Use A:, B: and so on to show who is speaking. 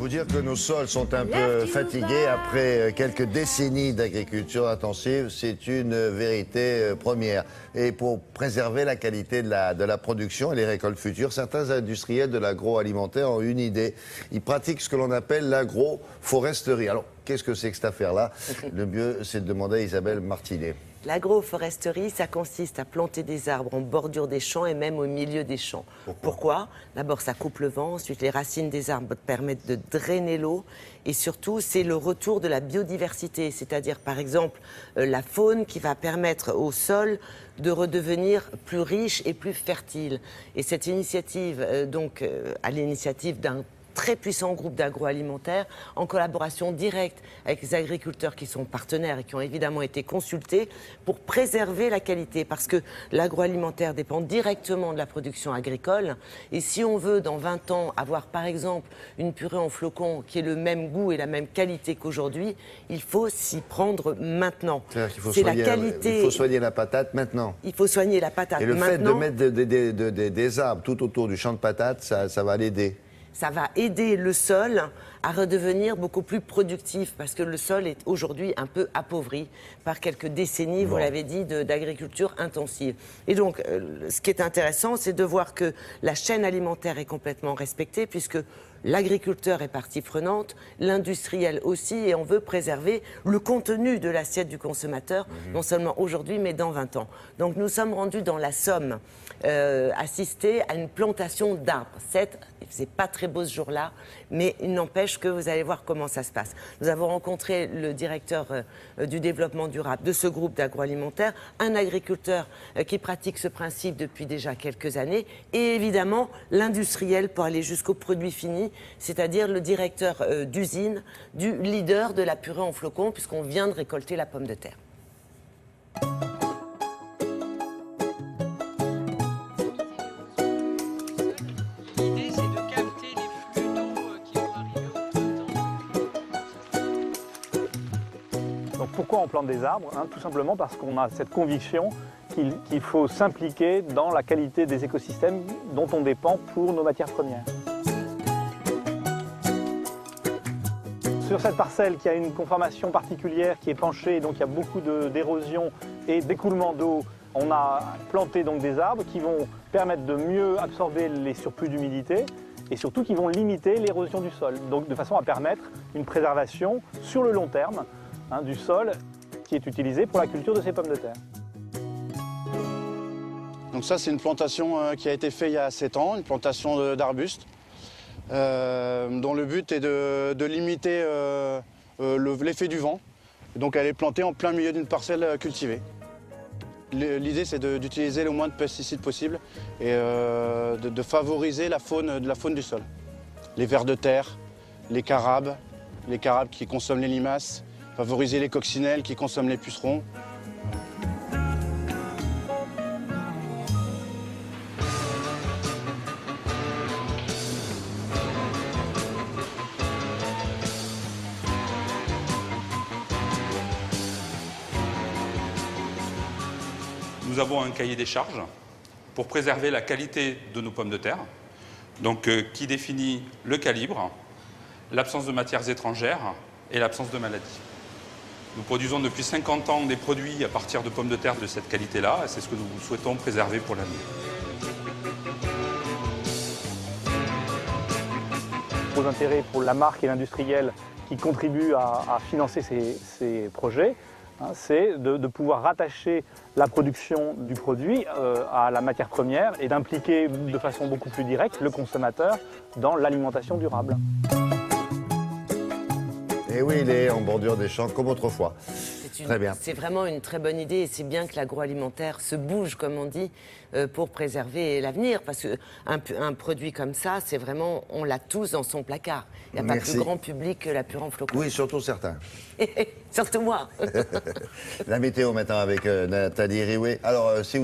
A: Faut dire que nos sols sont un peu fatigués après quelques décennies d'agriculture intensive. C'est une vérité première. Et pour préserver la qualité de la production et les récoltes futures, certains industriels de l'agroalimentaire ont une idée. Ils pratiquent ce que l'on appelle l'agroforesterie. Alors, qu'est-ce que c'est que cette affaire-là? Le mieux, c'est de demander à Isabelle Martinet.
B: L'agroforesterie, ça consiste à planter des arbres en bordure des champs et même au milieu des champs. Pourquoi? D'abord, ça coupe le vent. Ensuite, les racines des arbres permettent de drainer l'eau. Et surtout, c'est le retour de la biodiversité. C'est-à-dire, par exemple, la faune qui va permettre au sol de redevenir plus riche et plus fertile. Et cette initiative, à l'initiative d'un très puissant groupe d'agroalimentaire, en collaboration directe avec les agriculteurs qui sont partenaires et qui ont évidemment été consultés pour préserver la qualité. Parce que l'agroalimentaire dépend directement de la production agricole. Et si on veut, dans 20 ans, avoir par exemple une purée en flocons qui ait le même goût et la même qualité qu'aujourd'hui, il faut s'y prendre maintenant.
A: C'est-à-dire qu'il faut il faut soigner la patate maintenant.
B: Il faut soigner la patate maintenant.
A: Et le fait de mettre des arbres tout autour du champ de patates, ça va l'aider.
B: Ça va aider le sol à redevenir beaucoup plus productif parce que le sol est aujourd'hui un peu appauvri par quelques décennies, vous l'avez dit, d'agriculture intensive. Et donc, ce qui est intéressant, c'est de voir que la chaîne alimentaire est complètement respectée puisque l'agriculteur est partie prenante, l'industriel aussi, et on veut préserver le contenu de l'assiette du consommateur, non seulement aujourd'hui, mais dans 20 ans. Donc nous sommes rendus dans la Somme, assister à une plantation d'arbres. C'est pas très beau ce jour-là, mais il n'empêche que vous allez voir comment ça se passe. Nous avons rencontré le directeur du développement durable de ce groupe d'agroalimentaire, un agriculteur qui pratique ce principe depuis déjà quelques années, et évidemment l'industriel pour aller jusqu'au produit fini, c'est-à-dire le directeur d'usine du leader de la purée en flocons, puisqu'on vient de récolter la pomme de terre.
C: L'idée, c'est de capter les flux d'eau qui vont arriver au printemps.
D: Donc pourquoi on plante des arbres? Tout simplement parce qu'on a cette conviction qu'il faut s'impliquer dans la qualité des écosystèmes dont on dépend pour nos matières premières. Sur cette parcelle qui a une conformation particulière, qui est penchée, donc il y a beaucoup d'érosion et d'écoulement d'eau, on a planté donc des arbres qui vont permettre de mieux absorber les surplus d'humidité et surtout qui vont limiter l'érosion du sol, donc de façon à permettre une préservation sur le long terme du sol qui est utilisé pour la culture de ces pommes de terre.
E: Donc ça, c'est une plantation qui a été faite il y a 7 ans, une plantation d'arbustes. Dont le but est de limiter l'effet du vent. Donc elle est plantée en plein milieu d'une parcelle cultivée. L'idée, c'est d'utiliser le moins de pesticides possible et de favoriser la faune du sol. Les vers de terre, les carabes qui consomment les limaces, favoriser les coccinelles qui consomment les pucerons.
F: Nous avons un cahier des charges pour préserver la qualité de nos pommes de terre, donc qui définit le calibre, l'absence de matières étrangères et l'absence de maladies. Nous produisons depuis 50 ans des produits à partir de pommes de terre de cette qualité-là, et c'est ce que nous souhaitons préserver pour l'avenir.
D: Gros intérêt pour la marque et l'industriel qui contribuent à financer ces projets, c'est de pouvoir rattacher la production du produit à la matière première et d'impliquer de façon beaucoup plus directe le consommateur dans l'alimentation durable.
A: Et oui, il est en bordure des champs comme autrefois. Très bien.
B: C'est vraiment une très bonne idée et c'est bien que l'agroalimentaire se bouge, comme on dit, pour préserver l'avenir. Parce qu'un produit comme ça, c'est vraiment, on l'a tous dans son placard. Il n'y a pas plus grand public que la purée en flocons.
A: Oui, surtout certains.
B: Surtout moi.
A: La météo maintenant avec Nathalie Riouet. Alors, si vous